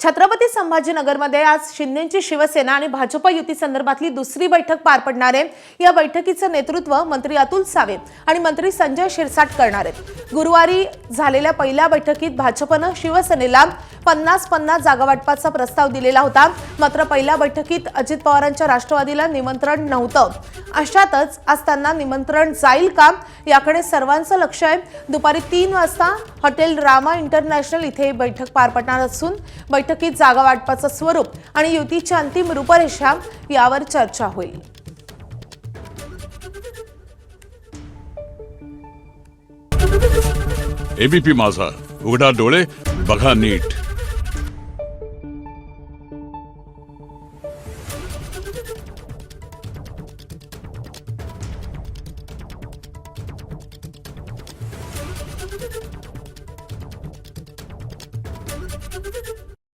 छत्रपती संभाजीनगरमध्ये आज शिंदेची शिवसेना आणि भाजप युती संदर्भातली दुसरी बैठक पार पडणार आहे। या बैठकीचं नेतृत्व मंत्री अतुल सावे आणि मंत्री संजय शिरसाट करणार आहेत। गुरुवारी झालेल्या पहिल्या बैठकीत भाजपने शिवसेनेला 50-50 जागा वाटपाचा प्रस्ताव दिलेला होता। मात्र पहिल्या बैठकीत अजित पवारांच्या राष्ट्रवादीला निमंत्रण नव्हतं। अशातच आज त्यांना निमंत्रण जाईल का याकडे सर्वांचं लक्ष आहे। दुपारी 3 वाजता हॉटेल रामा इंटरनॅशनल इथे बैठक पार पडणार असून बैठकीत जागा वाटपाचं स्वरूप आणि युतीची अंतिम रूपरेषा यावर चर्चा होईल। एबीपी माझा, उघडा डोळे बघा नीट।